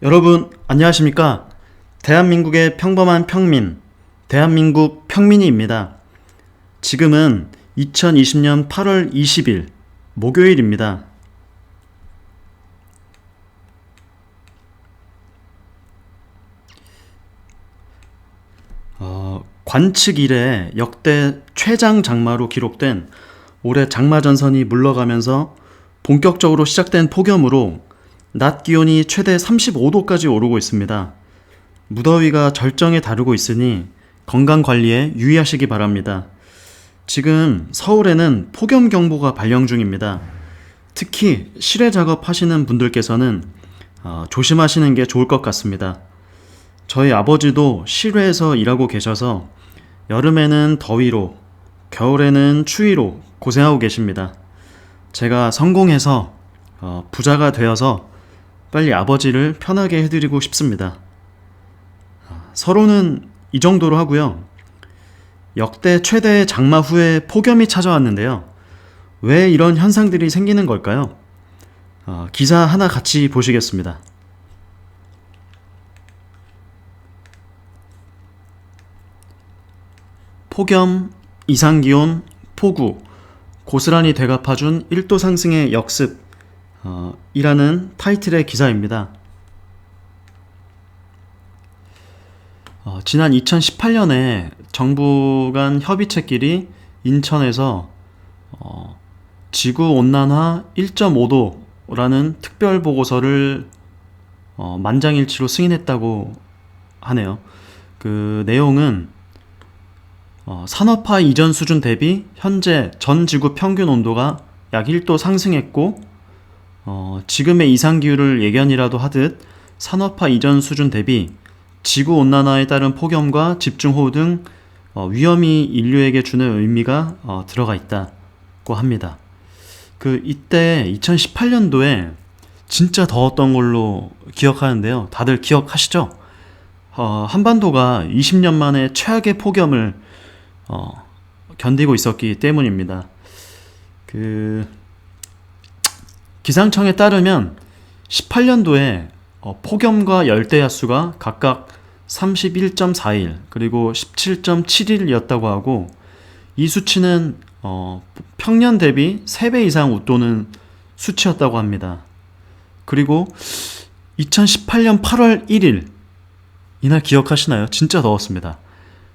여러분, 안녕하십니까? 대한민국의 평범한 평민, 대한민국 평민이입니다. 지금은 2020년 8월 20일, 목요일입니다. 관측 이래 역대 최장 장마로 기록된 올해 장마 전선이 물러가면서 본격적으로 시작된 폭염으로 낮 기온이 최대 35도까지 오르고 있습니다. 무더위가 절정에 다루고 있으니 건강 관리에 유의하시기 바랍니다. 지금 서울에는 폭염경보가 발령 중입니다. 특히 실외 작업하시는 분들께서는 조심하시는 게 좋을 것 같습니다. 저희 아버지도 실외에서 일하고 계셔서 여름에는 더위로, 겨울에는 추위로 고생하고 계십니다. 제가 성공해서 부자가 되어서 빨리 아버지를 편하게 해드리고 싶습니다. 서로는 이 정도로 하고요. 역대 최대의 장마 후에 폭염이 찾아왔는데요. 왜 이런 현상들이 생기는 걸까요? 기사 하나 같이 보시겠습니다. 폭염, 이상기온, 폭우, 고스란히 되갚아준 1도 상승의 역습 이라는 타이틀의 기사입니다. 지난 2018년에 정부 간 협의체끼리 인천에서 지구온난화 1.5도라는 특별보고서를 만장일치로 승인했다고 하네요. 그 내용은 산업화 이전 수준 대비 현재 전 지구 평균 온도가 약 1도 상승했고 지금의 이상기후를 예견이라도 하듯 산업화 이전 수준 대비 지구온난화에 따른 폭염과 집중호우 등 위험이 인류에게 주는 의미가 들어가 있다고 합니다. 이때 2018년도에 진짜 더웠던 걸로 기억하는데요. 다들 기억하시죠? 한반도가 20년 만에 최악의 폭염을 견디고 있었기 때문입니다. 기상청에 따르면 18년도에 폭염과 열대야수가 각각 31.4일 그리고 17.7일이었다고 하고 이 수치는 평년 대비 3배 이상 웃도는 수치였다고 합니다. 그리고 2018년 8월 1일 이날 기억하시나요? 진짜 더웠습니다.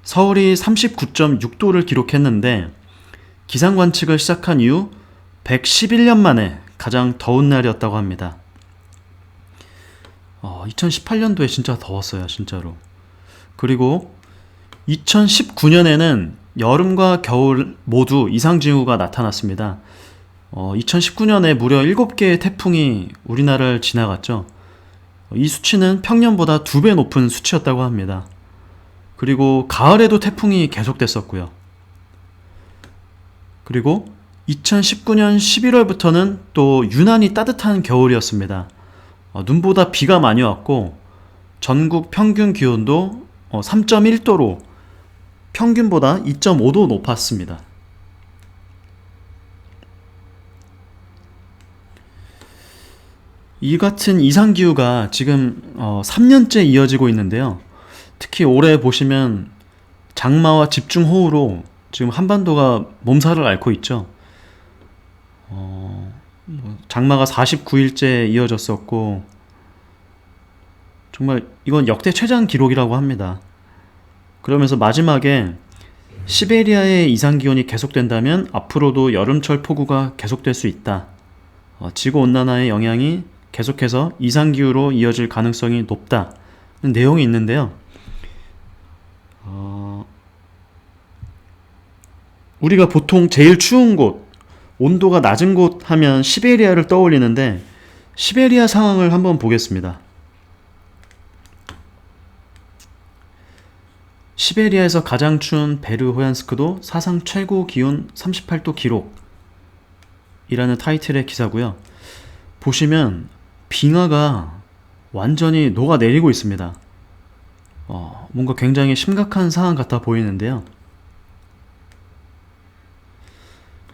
서울이 39.6도를 기록했는데 기상 관측을 시작한 이후 111년 만에 가장 더운 날이었다고 합니다. 2018년도에 진짜 더웠어요, 진짜로. 그리고 2019년에는 여름과 겨울 모두 이상징후가 나타났습니다. 2019년에 무려 7개의 태풍이 우리나라를 지나갔죠. 이 수치는 평년보다 2배 높은 수치였다고 합니다. 그리고 가을에도 태풍이 계속됐었고요. 그리고 2019년 11월부터는 또 유난히 따뜻한 겨울이었습니다. 눈보다 비가 많이 왔고 전국 평균 기온도 3.1도로 평균보다 2.5도 높았습니다. 이 같은 이상기후가 지금 3년째 이어지고 있는데요. 특히 올해 보시면 장마와 집중호우로 지금 한반도가 몸살을 앓고 있죠. 장마가 49일째 이어졌었고 정말 이건 역대 최장 기록이라고 합니다. 그러면서 마지막에 시베리아의 이상기온이 계속된다면 앞으로도 여름철 폭우가 계속될 수 있다. 지구온난화의 영향이 계속해서 이상기후로 이어질 가능성이 높다는 내용이 있는데요. 우리가 보통 제일 추운 곳, 온도가 낮은 곳 하면 시베리아를 떠올리는데 시베리아 상황을 한번 보겠습니다. 시베리아에서 가장 추운 베르호얀스크도 사상 최고 기온 38도 기록 이라는 타이틀의 기사고요. 보시면 빙하가 완전히 녹아내리고 있습니다. 뭔가 굉장히 심각한 상황 같아 보이는데요.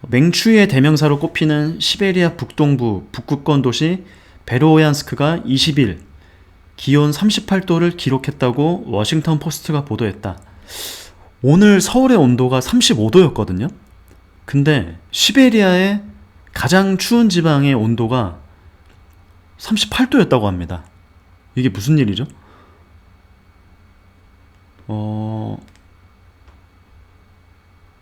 맹추위의 대명사로 꼽히는 시베리아 북동부 북극권 도시 베르호얀스크가 20일 기온 38도를 기록했다고 워싱턴 포스트가 보도했다. 오늘 서울의 온도가 35도였거든요. 근데 시베리아의 가장 추운 지방의 온도가 38도였다고 합니다. 이게 무슨 일이죠?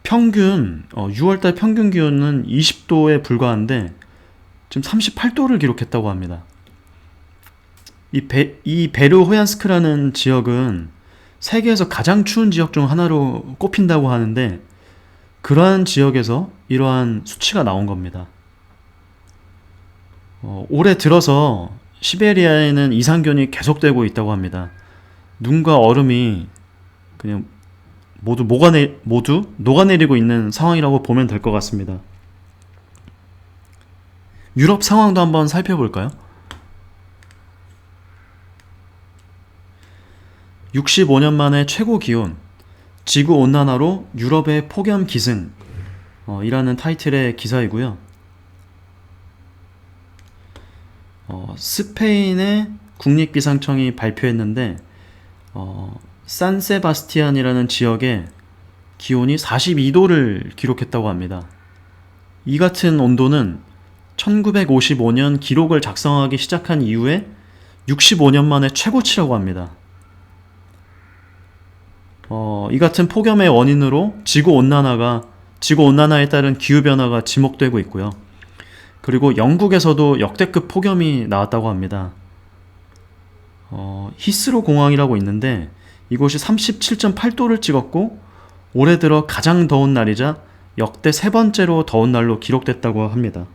평균 6월달 평균 기온은 20도에 불과한데 지금 38도를 기록했다고 합니다. 이 베르호얀스크라는 지역은 세계에서 가장 추운 지역 중 하나로 꼽힌다고 하는데 그러한 지역에서 이러한 수치가 나온 겁니다. 올해 들어서 시베리아에는 이상기온이 계속되고 있다고 합니다. 눈과 얼음이 그냥 모두 녹아내리고 있는 상황이라고 보면 될 것 같습니다. 유럽 상황도 한번 살펴볼까요? 65년 만에 최고 기온, 지구온난화로 유럽의 폭염 기승 이라는 타이틀의 기사이고요. 스페인의 국립기상청이 발표했는데 산세바스티안이라는 지역에 기온이 42도를 기록했다고 합니다. 이 같은 온도는 1955년 기록을 작성하기 시작한 이후에 65년 만에 최고치라고 합니다. 이 같은 폭염의 원인으로 지구온난화에 따른 기후변화가 지목되고 있고요. 그리고 영국에서도 역대급 폭염이 나왔다고 합니다. 히스로 공항이라고 있는데 이곳이 37.8도를 찍었고 올해 들어 가장 더운 날이자 역대 세 번째로 더운 날로 기록됐다고 합니다.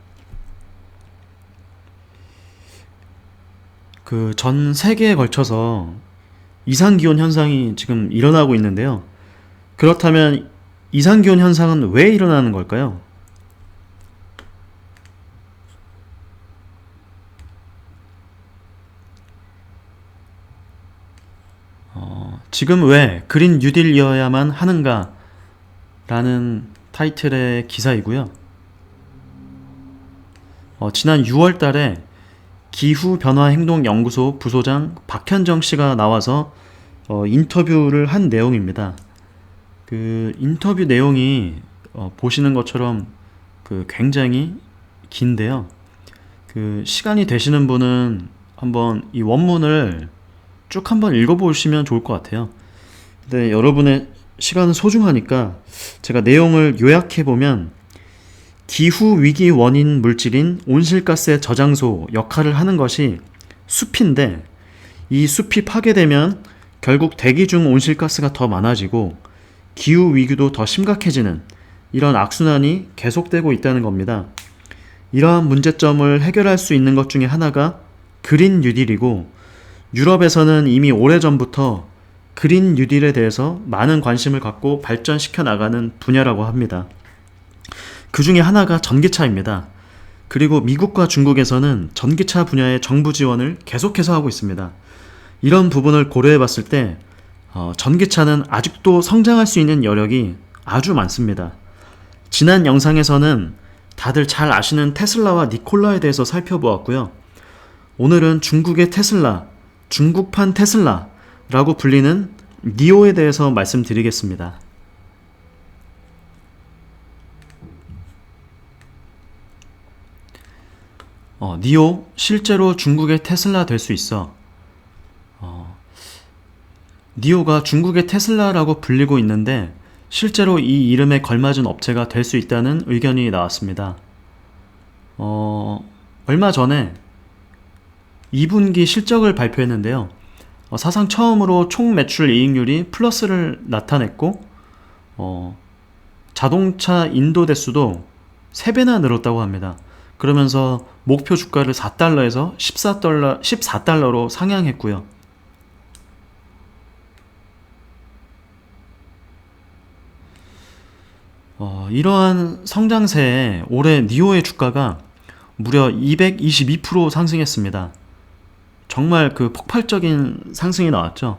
전 세계에 걸쳐서 이상기온 현상이 지금 일어나고 있는데요. 그렇다면 이상기온 현상은 왜 일어나는 걸까요? 지금 왜 그린 뉴딜이어야만 하는가? 라는 타이틀의 기사이고요. 지난 6월 달에 기후변화행동연구소 부소장 박현정 씨가 나와서 인터뷰를 한 내용입니다. 그 인터뷰 내용이 보시는 것처럼 굉장히 긴데요. 시간이 되시는 분은 한번 이 원문을 쭉 한번 읽어보시면 좋을 것 같아요. 근데 여러분의 시간은 소중하니까 제가 내용을 요약해보면 기후위기 원인 물질인 온실가스의 저장소 역할을 하는 것이 숲인데 이 숲이 파괴되면 결국 대기 중 온실가스가 더 많아지고 기후위기도 더 심각해지는 이런 악순환이 계속되고 있다는 겁니다. 이러한 문제점을 해결할 수 있는 것 중에 하나가 그린 뉴딜이고 유럽에서는 이미 오래전부터 그린 뉴딜에 대해서 많은 관심을 갖고 발전시켜 나가는 분야라고 합니다. 그 중에 하나가 전기차입니다. 그리고 미국과 중국에서는 전기차 분야의 정부 지원을 계속해서 하고 있습니다. 이런 부분을 고려해 봤을 때 전기차는 아직도 성장할 수 있는 여력이 아주 많습니다. 지난 영상에서는 다들 잘 아시는 테슬라와 니콜라에 대해서 살펴보았고요. 오늘은 중국의 테슬라, 중국판 테슬라라고 불리는 니오에 대해서 말씀드리겠습니다. 니오 실제로 중국의 테슬라 될 수 있어. 니오가 중국의 테슬라라고 불리고 있는데 실제로 이 이름에 걸맞은 업체가 될 수 있다는 의견이 나왔습니다. 얼마 전에 2분기 실적을 발표했는데요. 사상 처음으로 총 매출 이익률이 플러스를 나타냈고 자동차 인도 대수도 3배나 늘었다고 합니다. 그러면서 목표 주가를 4달러에서 14달러로 상향했고요. 이러한 성장세에 올해 니오의 주가가 무려 222% 상승했습니다. 정말 폭발적인 상승이 나왔죠.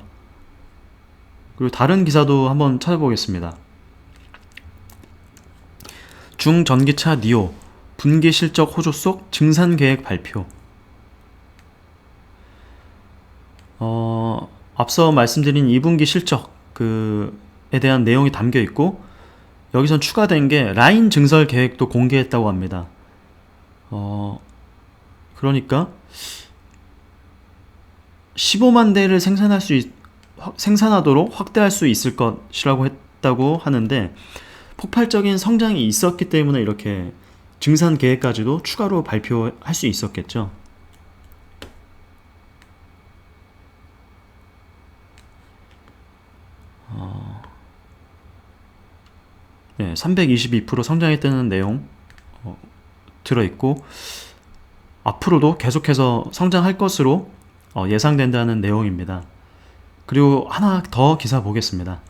그리고 다른 기사도 한번 찾아보겠습니다. 중전기차 니오 분기 실적 호조 속 증산 계획 발표. 앞서 말씀드린 2분기 실적 그에 대한 내용이 담겨 있고, 여기선 추가된 게 라인 증설 계획도 공개했다고 합니다. 그러니까 15만 대를 생산하도록 확대할 수 있을 것이라고 했다고 하는데, 폭발적인 성장이 있었기 때문에 이렇게 증산 계획까지도 추가로 발표할 수 있었겠죠. 네, 322% 성장했다는 내용 들어있고, 앞으로도 계속해서 성장할 것으로 예상된다는 내용입니다. 그리고 하나 더 기사 보겠습니다.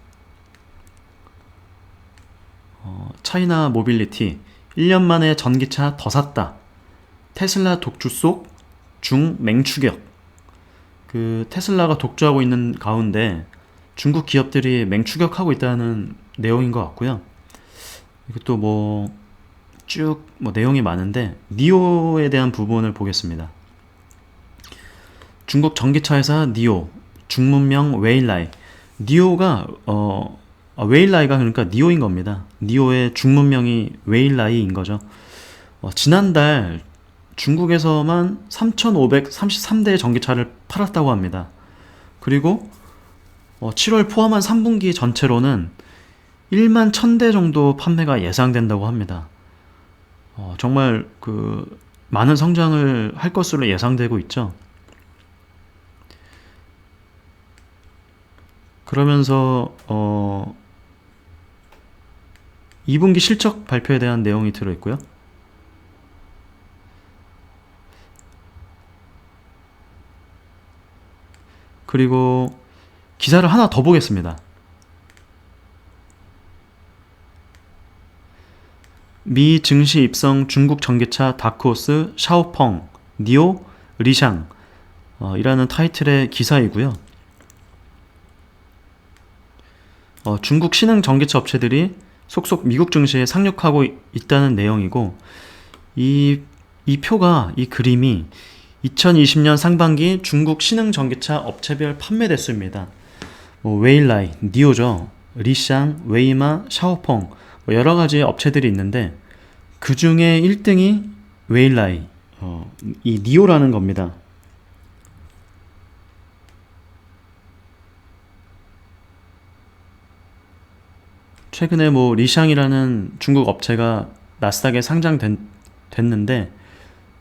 차이나 모빌리티 1년 만에 전기차 더 샀다. 테슬라 독주 속 중맹추격. 테슬라가 독주하고 있는 가운데 중국 기업들이 맹추격하고 있다는 내용인 것 같고요. 이것도 쭉 내용이 많은데, 니오에 대한 부분을 보겠습니다. 중국 전기차 회사 니오, 중문명 웨일라이. 니오가 웨일라이가 그러니까 니오인 겁니다. 니오의 중문명이 웨일라이인 거죠. 지난달 중국에서만 3,533대의 전기차를 팔았다고 합니다. 그리고 7월 포함한 3분기 전체로는 1만 1,000대 정도 판매가 예상된다고 합니다. 정말 많은 성장을 할 것으로 예상되고 있죠. 그러면서 2분기 실적 발표에 대한 내용이 들어있고요. 그리고 기사를 하나 더 보겠습니다. 미 증시 입성 중국 전기차 다크호스 샤오펑, 니오, 리샹 이라는 타이틀의 기사이고요. 중국 신흥 전기차 업체들이 속속 미국 증시에 상륙하고 있다는 내용이고, 이 표가, 이 그림이 2020년 상반기 중국 신흥 전기차 업체별 판매 대수입니다. 웨일라이, 니오죠. 리샹, 웨이마, 샤오펑 여러 가지 업체들이 있는데, 그 중에 1등이 웨일라이, 이 니오라는 겁니다. 최근에 리샹이라는 중국 업체가 나스닥에 상장됐는데,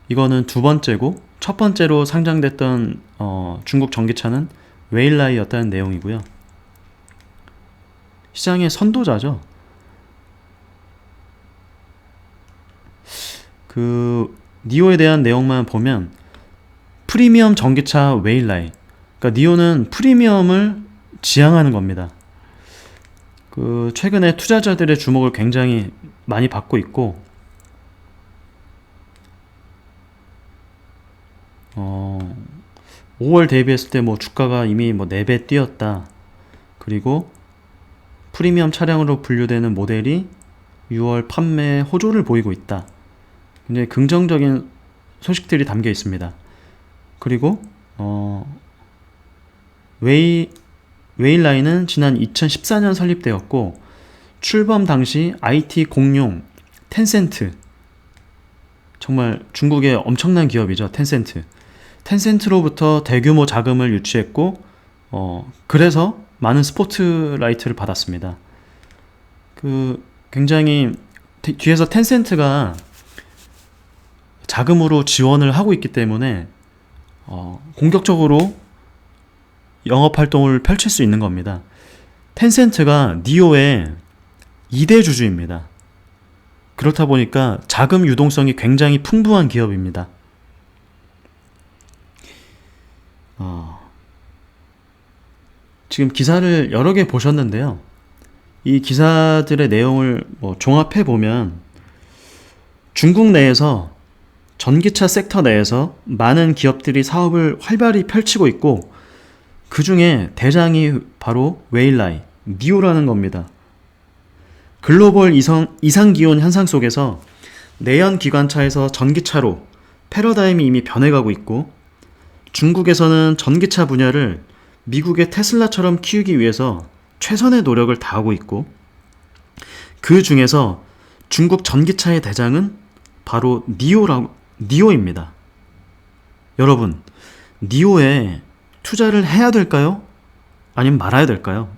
이거는 두 번째고, 첫 번째로 상장됐던 중국 전기차는 웨일라이였다는 내용이고요. 시장의 선도자죠. 니오에 대한 내용만 보면 프리미엄 전기차 웨일라이, 그러니까 니오는 프리미엄을 지향하는 겁니다. 최근에 투자자들의 주목을 굉장히 많이 받고 있고, 5월 대비했을 때 주가가 이미 4배 뛰었다. 그리고 프리미엄 차량으로 분류되는 모델이 6월 판매에 호조를 보이고 있다. 굉장히 긍정적인 소식들이 담겨 있습니다. 그리고 웨일라이는 지난 2014년 설립되었고, 출범 당시 IT 공룡 텐센트, 정말 중국의 엄청난 기업이죠. 텐센트로부터 대규모 자금을 유치했고, 그래서 많은 스포트라이트를 받았습니다. 굉장히 뒤에서 텐센트가 자금으로 지원을 하고 있기 때문에 공격적으로 영업활동을 펼칠 수 있는 겁니다. 텐센트가 니오의 2대 주주입니다. 그렇다 보니까 자금 유동성이 굉장히 풍부한 기업입니다. 지금 기사를 여러 개 보셨는데요. 이 기사들의 내용을 종합해보면, 중국 내에서 전기차 섹터 내에서 많은 기업들이 사업을 활발히 펼치고 있고, 그 중에 대장이 바로 웨일라이, 니오라는 겁니다. 글로벌 이상기온 현상 속에서 내연 기관차에서 전기차로 패러다임이 이미 변해가고 있고, 중국에서는 전기차 분야를 미국의 테슬라처럼 키우기 위해서 최선의 노력을 다하고 있고, 그 중에서 중국 전기차의 대장은 바로 니오입니다. 여러분, 니오에 투자를 해야 될까요? 아니면 말아야 될까요?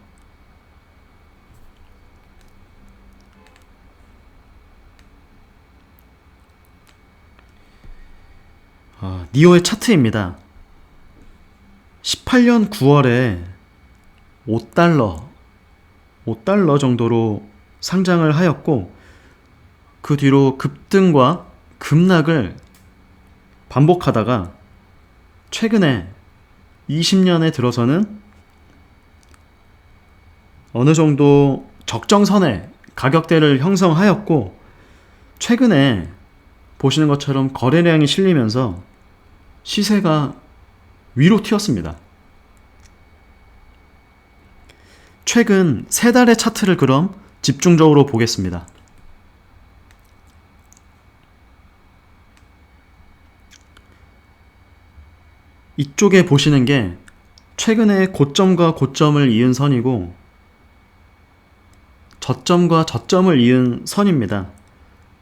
니오의 차트입니다. 18년 9월에 5달러 정도로 상장을 하였고, 그 뒤로 급등과 급락을 반복하다가 최근에 20년에 들어서는 어느 정도 적정선의 가격대를 형성하였고, 최근에 보시는 것처럼 거래량이 실리면서 시세가 위로 튀었습니다. 최근 3달의 차트를 그럼 집중적으로 보겠습니다. 이쪽에 보시는 게 최근에 고점과 고점을 이은 선이고, 저점과 저점을 이은 선입니다.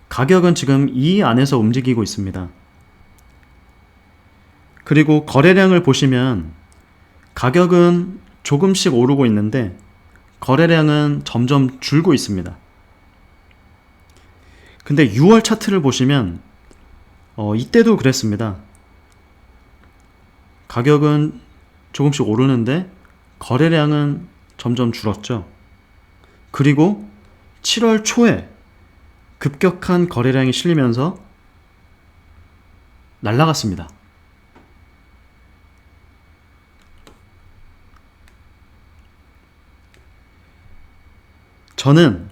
가격은 지금 이 안에서 움직이고 있습니다. 그리고 거래량을 보시면 가격은 조금씩 오르고 있는데 거래량은 점점 줄고 있습니다. 근데 6월 차트를 보시면 이때도 그랬습니다. 가격은 조금씩 오르는데 거래량은 점점 줄었죠. 그리고 7월 초에 급격한 거래량이 실리면서 날아갔습니다. 저는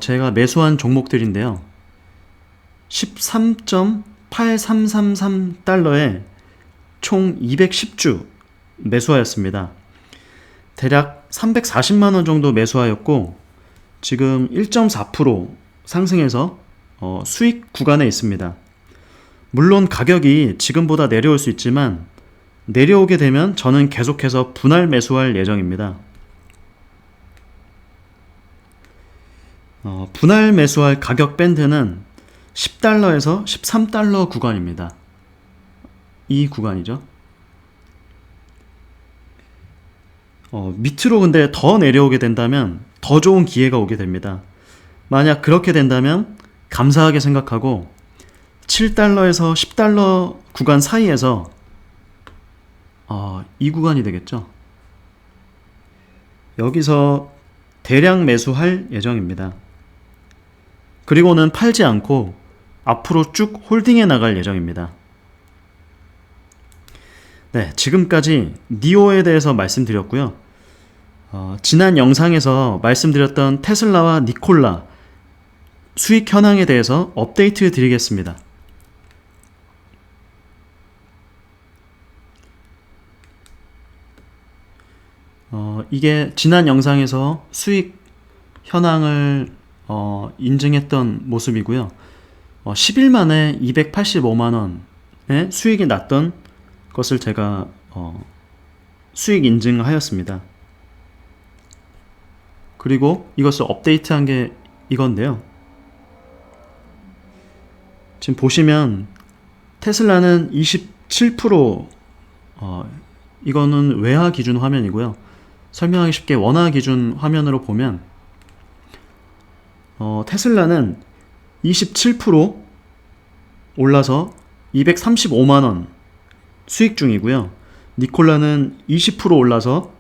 제가 매수한 종목들인데요. 13.8333달러에 총 210주 매수하였습니다. 대략 340만원 정도 매수하였고, 지금 1.4% 상승해서 수익 구간에 있습니다. 물론 가격이 지금보다 내려올 수 있지만, 내려오게 되면 저는 계속해서 분할 매수할 예정입니다. 분할 매수할 가격 밴드는 10달러에서 13달러 구간입니다. 이 구간이죠. 밑으로 근데 더 내려오게 된다면 더 좋은 기회가 오게 됩니다. 만약 그렇게 된다면 감사하게 생각하고 7달러에서 10달러 구간 사이에서 이 구간이 되겠죠. 여기서 대량 매수할 예정입니다. 그리고는 팔지 않고 앞으로 쭉 홀딩해 나갈 예정입니다. 네, 지금까지 니오에 대해서 말씀드렸고요. 지난 영상에서 말씀드렸던 테슬라와 니콜라 수익 현황에 대해서 업데이트 드리겠습니다. 이게 지난 영상에서 수익 현황을 인증했던 모습이고요. 10일 만에 285만원의 수익이 났던 것을 제가 수익 인증하였습니다. 그리고 이것을 업데이트한 게 이건데요. 지금 보시면 테슬라는 27%, 이거는 외화 기준 화면이고요. 설명하기 쉽게 원화 기준 화면으로 보면 테슬라는 27% 올라서 235만원 수익 중이고요. 니콜라는 20% 올라서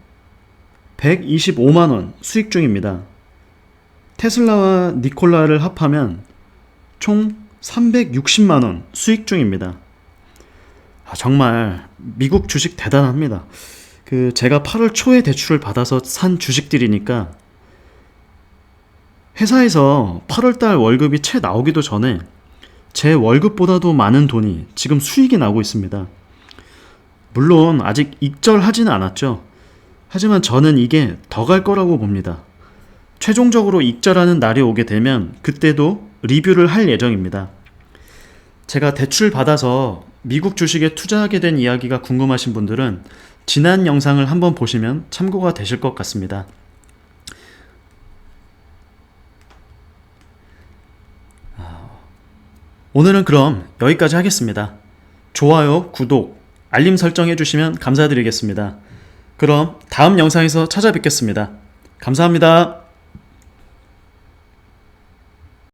125만원 수익 중입니다. 테슬라와 니콜라를 합하면 총 360만원 수익 중입니다. 정말 미국 주식 대단합니다. 제가 8월 초에 대출을 받아서 산 주식들이니까 회사에서 8월달 월급이 채 나오기도 전에 제 월급보다도 많은 돈이 지금 수익이 나고 있습니다. 물론 아직 익절하지는 않았죠. 하지만 저는 이게 더 갈 거라고 봅니다. 최종적으로 익절하는 날이 오게 되면 그때도 리뷰를 할 예정입니다. 제가 대출 받아서 미국 주식에 투자하게 된 이야기가 궁금하신 분들은 지난 영상을 한번 보시면 참고가 되실 것 같습니다. 오늘은 그럼 여기까지 하겠습니다. 좋아요, 구독, 알림 설정 해주시면 감사드리겠습니다. 그럼 다음 영상에서 찾아뵙겠습니다. 감사합니다.